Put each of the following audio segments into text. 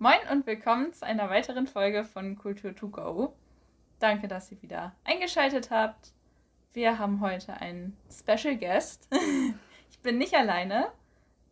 Moin und willkommen zu einer weiteren Folge von Kultur to go. Danke, dass ihr wieder eingeschaltet habt. Wir haben heute einen Special Guest. Ich bin nicht alleine,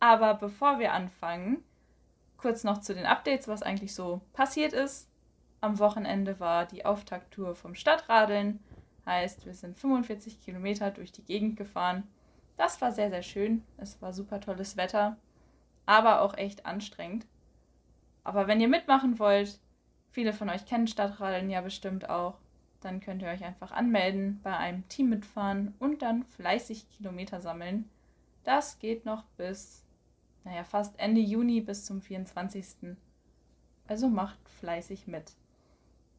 aber bevor wir anfangen, kurz noch zu den Updates, was eigentlich so passiert ist. Am Wochenende war die Auftakttour vom Stadtradeln. Heißt, wir sind 45 Kilometer durch die Gegend gefahren. Das war sehr, sehr schön. Es war super tolles Wetter, aber auch echt anstrengend. Aber wenn ihr mitmachen wollt, viele von euch kennen Stadtradeln ja bestimmt auch, dann könnt ihr euch einfach anmelden, bei einem Team mitfahren und dann fleißig Kilometer sammeln. Das geht noch bis, fast Ende Juni bis zum 24. Also macht fleißig mit.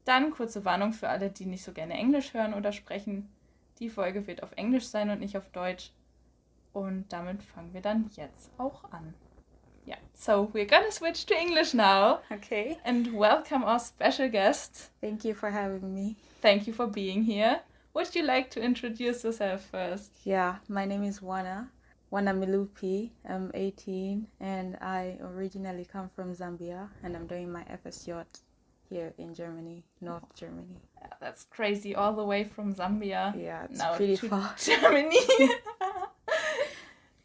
Dann kurze Warnung für alle, die nicht so gerne Englisch hören oder sprechen. Die Folge wird auf Englisch sein und nicht auf Deutsch. Und damit fangen wir dann jetzt auch an. Yeah, so we're gonna switch to English now. Okay. And welcome our special guest. Thank you for having me. Thank you for being here. Would you like to introduce yourself first? Yeah, my name is Wana Milupi. I'm 18 and I originally come from Sambia and I'm doing my FSJ here in Germany, North Germany. Yeah, that's crazy, all the way from Sambia. Yeah, it's now pretty to far. Germany.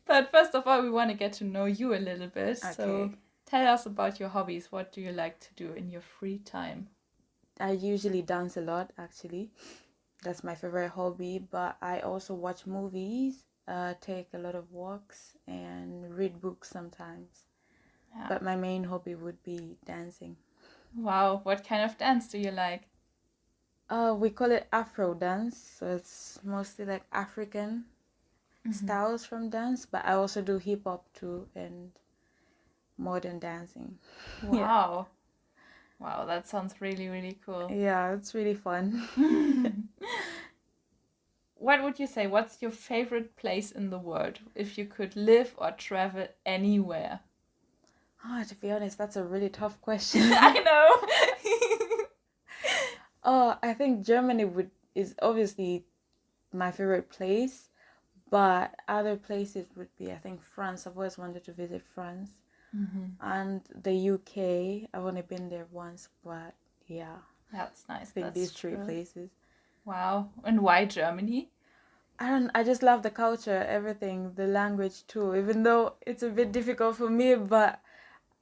But first of all, we want to get to know you a little bit. Okay. So tell us about your hobbies. What do you like to do in your free time? I usually dance a lot, actually. That's my favorite hobby, but I also watch movies, take a lot of walks, and read books sometimes. Yeah. But my main hobby would be dancing. Wow, what kind of dance do you like? We call it Afro dance, so it's mostly like African styles from dance, but I also do hip hop too and modern dancing. Wow. Wow, that sounds really, really cool. Yeah, it's really fun. What would you say? What's your favorite place in the world if you could live or travel anywhere? To be honest, that's a really tough question. I know. I think Germany is obviously my favorite place, but other places would be, I think, France. I've always wanted to visit France. And the UK. I've only been there once, but yeah. That's nice. I think That's these three true. places. Wow. And why Germany? I just love the culture, everything, the language too, even though it's a bit difficult for me, but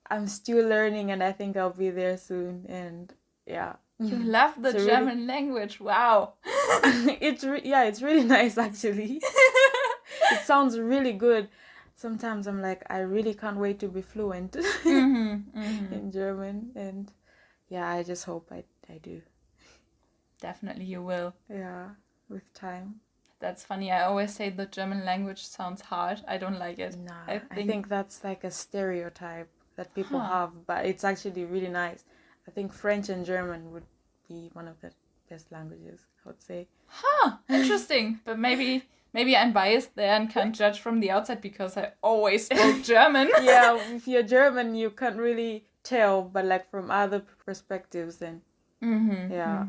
I'm still learning and I think I'll be there soon. And yeah. You love the German language. Wow. It's really nice actually. It sounds really good. Sometimes I'm like, I really can't wait to be fluent in German. And yeah, I just hope I do. Definitely you will. Yeah, with time. That's funny. I always say the German language sounds hard. I don't like it. Nah, I think that's like a stereotype that people have, but it's actually really nice. I think French and German would be one of the best languages, I would say. Interesting. But maybe I'm biased there and can't judge from the outside because I always spoke German. Yeah, if you're German, you can't really tell, but like from other perspectives, then yeah.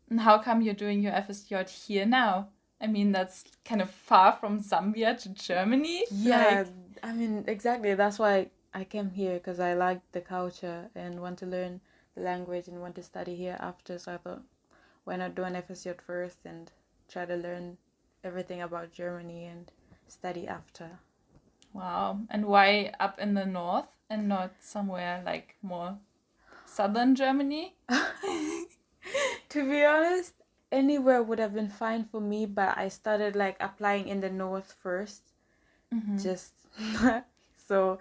And how come you're doing your FSJ here now? I mean, that's kind of far from Sambia to Germany. Yeah, I mean, exactly. That's why I came here, because I like the culture and want to learn the language and want to study here after. So I thought, why not do an FSJ first and try to learn everything about Germany and study after. Wow. And why up in the north and not somewhere like more southern Germany? To be honest, anywhere would have been fine for me, but I started like applying in the north first. Just so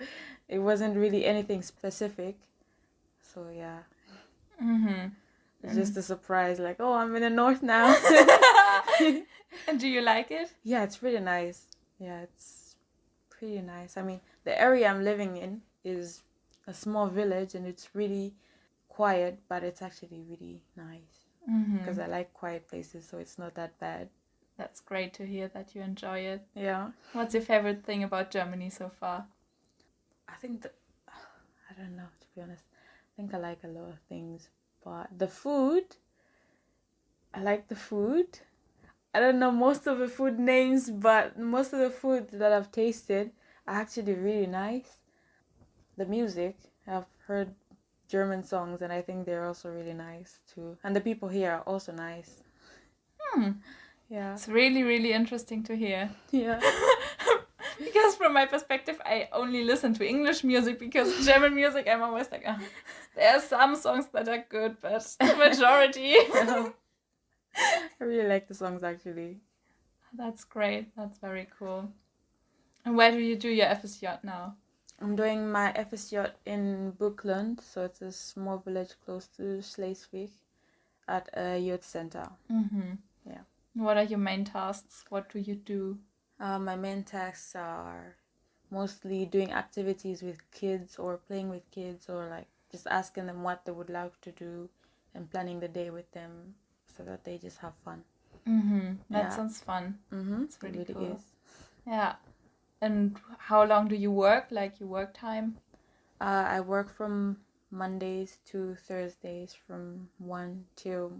it wasn't really anything specific. So yeah. It's just a surprise, like, oh, I'm in the north now. And do you like it? Yeah, it's really nice. Yeah, it's pretty nice. I mean, the area I'm living in is a small village and it's really quiet, but it's actually really nice. Because I like quiet places, so it's not that bad. That's great to hear that you enjoy it. Yeah. What's your favorite thing about Germany so far? I think I don't know, to be honest. I think I like a lot of things, but the food, I like the food. I don't know most of the food names, but most of the food that I've tasted are actually really nice. The music, I've heard German songs, and I think they're also really nice too. And the people here are also nice. Yeah. It's really, really interesting to hear. Yeah. Because from my perspective, I only listen to English music, because German music, I'm always like, there are some songs that are good, but the majority. I really like the songs, actually. That's great. That's very cool. And where do you do your FSJ now? I'm doing my FSJ in Bookland, so it's a small village close to Schleswig, at a youth center. Yeah. What are your main tasks? What do you do? My main tasks are mostly doing activities with kids, or playing with kids, or like just asking them what they would like to do and planning the day with them so that they just have fun. That sounds fun. It's really really cool. is. Yeah. And how long do you work? Like your work time? I work from Mondays to Thursdays from 1 till,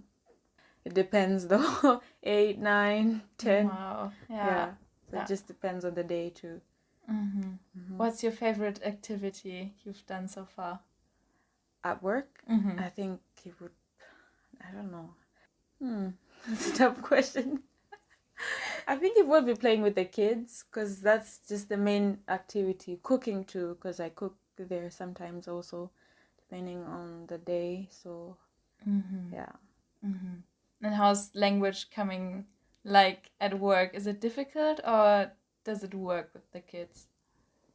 it depends though, 8, 9, 10. Wow. Yeah. So it just depends on the day too. What's your favorite activity you've done so far? At work? I think it would, I don't know. That's a tough question. I think it would be playing with the kids, because that's just the main activity. Cooking too, because I cook there sometimes also, depending on the day. So, yeah. And how's language coming, like, at work? Is it difficult, or does it work with the kids?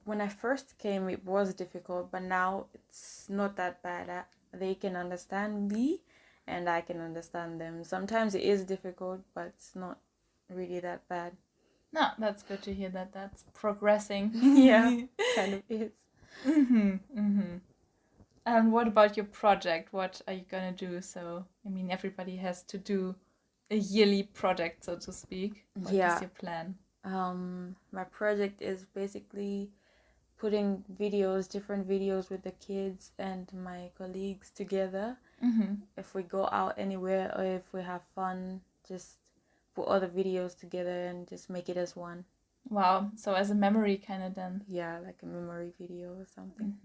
When I first came, it was difficult, but now it's not that bad. They can understand me, and I can understand them. Sometimes it is difficult, but it's not really that bad. No, that's good to hear that that's progressing. Yeah, kind of is. And what about your project? What are you gonna do? So, I mean, everybody has to do a yearly project, so to speak. What is your plan? My project is basically putting different videos with the kids and my colleagues together. If we go out anywhere, or if we have fun, just put all the videos together and just make it as one. Wow, so as a memory kind of then. Yeah, like a memory video or something.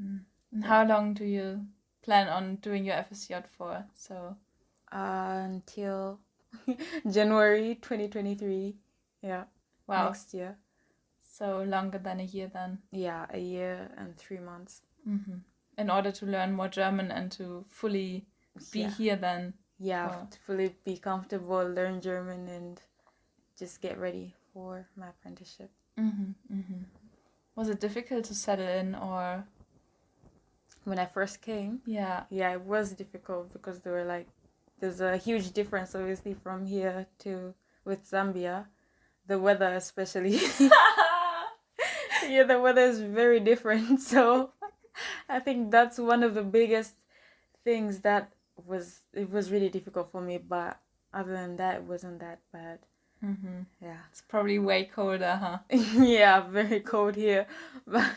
And how long do you plan on doing your FSJ for? So until January 2023. Yeah. Wow. Next year. So longer than a year then. Yeah, a year and 3 months. In order to learn more German and to fully be here then. Yeah, to fully be comfortable, learn German, and just get ready for my apprenticeship. Was it difficult to settle in, or? When I first came? Yeah, it was difficult, because there's a huge difference obviously from here to with Zambia. The weather especially. Yeah, the weather is very different. So I think that's one of the biggest things that it was really difficult for me, but other than that, it wasn't that bad. Yeah. It's probably way colder, huh? Yeah, very cold here, but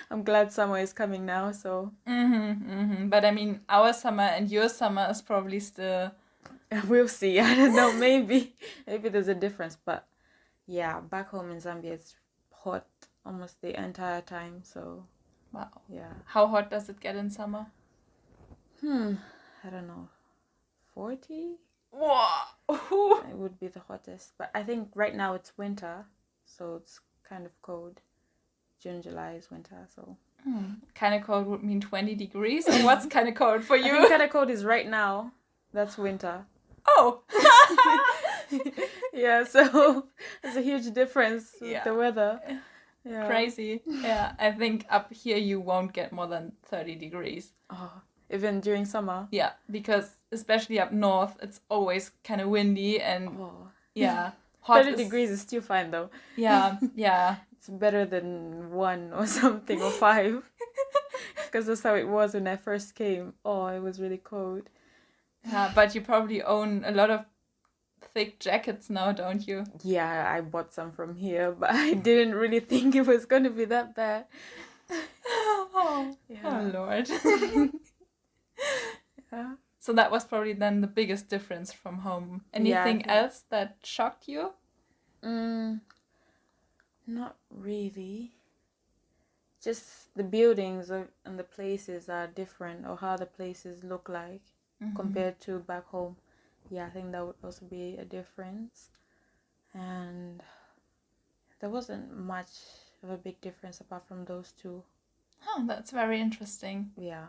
I'm glad summer is coming now, so. But I mean, our summer and your summer is probably still... We'll see. I don't know, maybe there's a difference, but yeah, back home in Zambia, it's hot almost the entire time, so. Wow. Yeah. How hot does it get in summer? I don't know, 40? Whoa! It would be the hottest, but I think right now it's winter, so it's kind of cold. June, July is winter, so. Kind of cold would mean 20 degrees, or what's kind of cold for you? I think kind of cold is right now. That's winter. Oh! Yeah, so there's a huge difference with the weather. Yeah. Crazy. Yeah, I think up here you won't get more than 30 degrees. Oh, even during summer? Yeah, because especially up north, it's always kind of windy and hot. 30 degrees is still fine though. Yeah. It's better than 1 or something, or 5. Because that's how it was when I first came. Oh, it was really cold. Yeah, but you probably own a lot of thick jackets now, don't you? Yeah, I bought some from here, but I didn't really think it was going to be that bad. Oh Lord. Yeah. So that was probably then the biggest difference from home. Anything else that shocked you? Not really. just the buildings and the places are different, or how the places look like compared to back home. Yeah, I think that would also be a difference. And there wasn't much of a big difference apart from those two. Oh, that's very interesting. Yeah.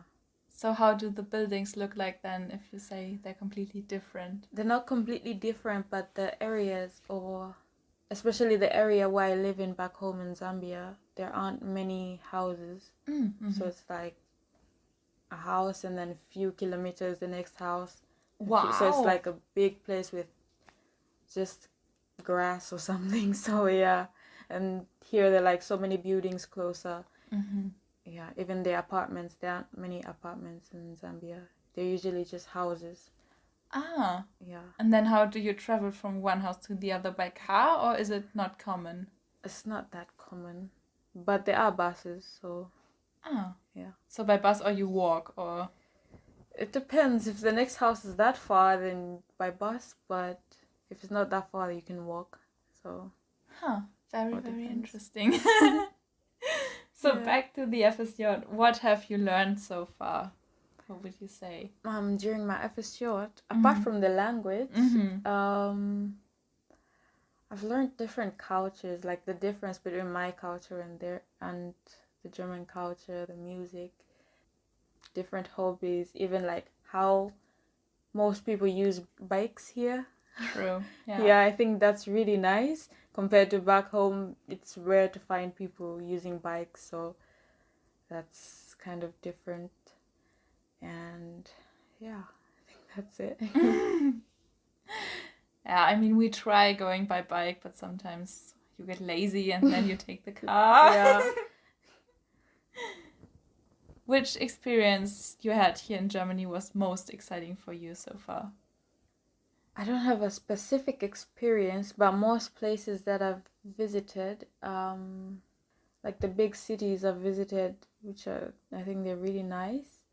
So how do the buildings look like then, if you say they're completely different? They're not completely different, but the areas, or especially the area where I live in back home in Zambia, there aren't many houses. So it's like a house and then a few kilometers the next house. Wow. So it's like a big place with just grass or something. So yeah. And here there are like so many buildings closer. Yeah, even the apartments, there aren't many apartments in Zambia. They're usually just houses. Ah. Yeah. And then how do you travel from one house to the other by car, or is it not common? It's not that common. But there are buses, so... Ah. Yeah. So by bus, or you walk, or... It depends. If the next house is that far, then by bus. But if it's not that far, you can walk. So... Very, very interesting. So back to the FSJ. What have you learned so far? What would you say? During my FSJ, apart from the language, I've learned different cultures, like the difference between my culture and the German culture, the music, different hobbies, even like how most people use bikes here. True. Yeah, I think that's really nice. Compared to back home, it's rare to find people using bikes, so that's kind of different. And yeah, I think that's it. Yeah, I mean, we try going by bike, but sometimes you get lazy and then you take the car. Yeah. Which experience you had here in Germany was most exciting for you so far? I don't have a specific experience, but most places that I've visited, like the big cities I've visited, which I think they're really nice.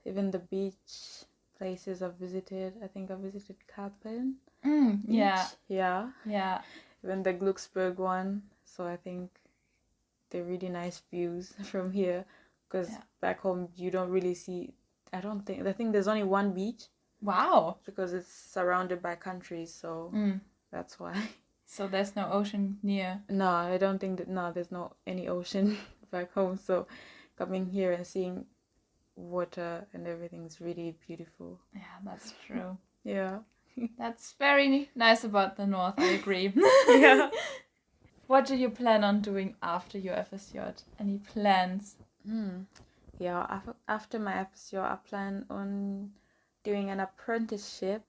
Even the beach places I've visited. I think I visited Kappen. Yeah. Even the Glucksburg one. So I think they're really nice views from here. Because back home you don't really see. I think there's only one beach. Wow. Because it's surrounded by countries, so that's why. So there's no ocean near? No, I don't think there's no any ocean back home. So coming here and seeing water and everything is really beautiful. Yeah, that's true. Yeah. That's very nice about the north, I agree. Yeah. What do you plan on doing after your FSJ? Any plans? Yeah, after my FSJ, I plan on doing an apprenticeship.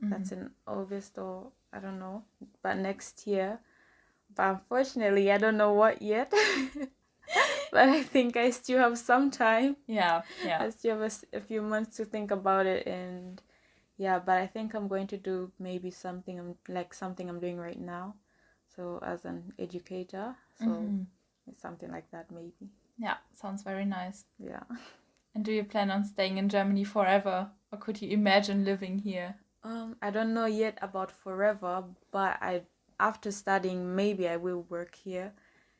That's in August, or I don't know, but next year. But unfortunately, I don't know what yet. But I think I still have some time. Yeah. I still have a few months to think about it, and yeah, but I think I'm going to do maybe something I'm doing right now. So as an educator, so it's something like that maybe. Yeah, sounds very nice. Yeah. And do you plan on staying in Germany forever, or could you imagine living here? I don't know yet about forever, but after studying, maybe I will work here,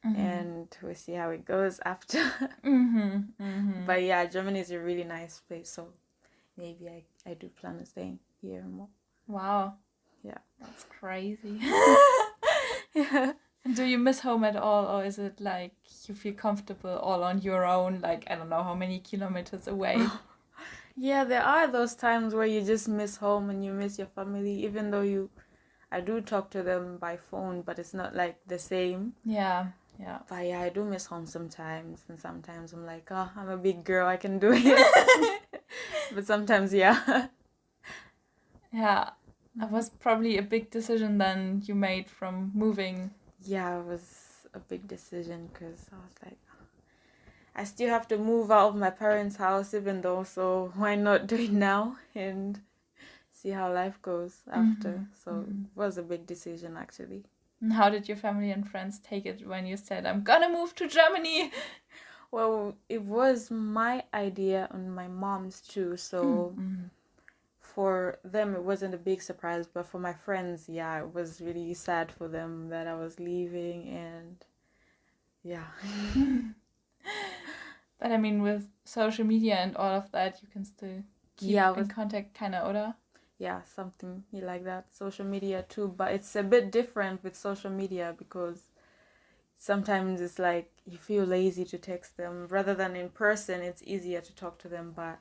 and we'll see how it goes after. But yeah, Germany is a really nice place, so maybe I do plan on staying here more. Wow. Yeah. That's crazy. Yeah. And do you miss home at all, or is it like you feel comfortable all on your own, like I don't know how many kilometers away? Yeah, there are those times where you just miss home and you miss your family, even though I do talk to them by phone, but it's not like the same. Yeah. But yeah, I do miss home sometimes, and sometimes I'm like, oh, I'm a big girl, I can do it. But sometimes, yeah. Yeah, that was probably a big decision then you made from moving. Yeah, it was a big decision because I was like, I still have to move out of my parents' house even though, so why not do it now and see how life goes after. So it was a big decision actually. And how did your family and friends take it when you said, I'm gonna move to Germany? Well, it was my idea and my mom's too, so for them it wasn't a big surprise, but for my friends, yeah, it was really sad for them that I was leaving. And Yeah. But I mean, with social media and all of that, you can still keep in contact, kinda, oder? Yeah, something like that. Social media too, but it's a bit different with social media because sometimes it's like you feel lazy to text them rather than in person. It's easier to talk to them, but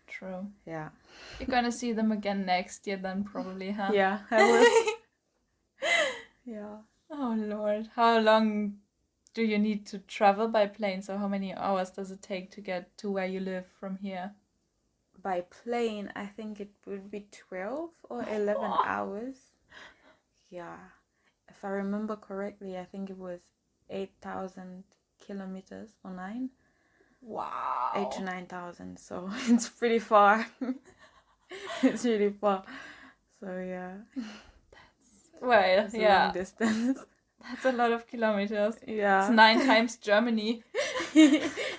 true. Yeah. You're gonna see them again next year then probably, huh? Yeah, I will. Yeah. Oh Lord. How long do you need to travel by plane? So how many hours does it take to get to where you live from here? By plane, I think it would be 12 or 11 hours. Yeah. If I remember correctly, I think it was 8,000 kilometers or 9. Wow. 8 to 9,000. So it's pretty far. It's really far. So yeah. Well, It's a long distance. That's a lot of kilometers. Yeah. It's 9 times Germany.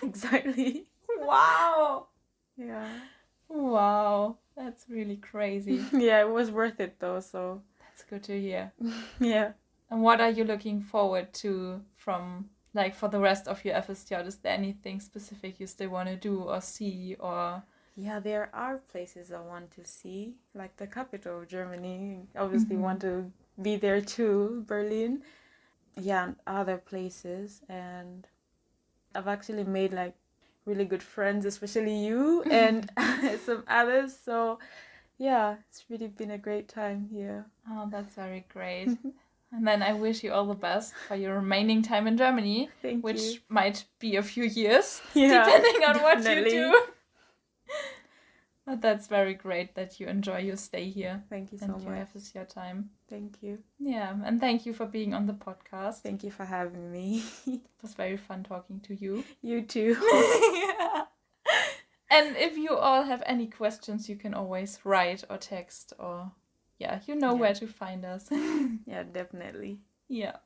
Exactly. Wow. Yeah. Wow. That's really crazy. Yeah, it was worth it though, so. That's good to hear. Yeah. And what are you looking forward to from, like, for the rest of your FSJ? Is there anything specific you still want to do or see or... Yeah, there are places I want to see, like the capital of Germany. Obviously want to be there too, Berlin. Yeah, and other places. And I've actually made like really good friends, especially you and some others. So yeah, it's really been a great time here. Oh, that's very great. And then I wish you all the best for your remaining time in Germany. Thank which you. might be a few years, Yeah, depending on definitely. what you do. But that's very great that you enjoy your stay here. Thank you so and your much. FSJ time. Thank you. Yeah, and thank you for being on the podcast. Thank you for having me. It was very fun talking to you. You too. Yeah. And if you all have any questions, you can always write or text or, you know where to find us. Yeah, definitely. Yeah.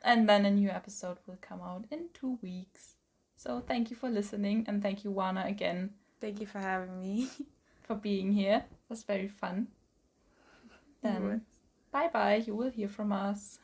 And then a new episode will come out in 2 weeks. So thank you for listening, and thank you, Wana, again. Thank you for having me. For being here. It was very fun. Then, bye-bye. You will hear from us.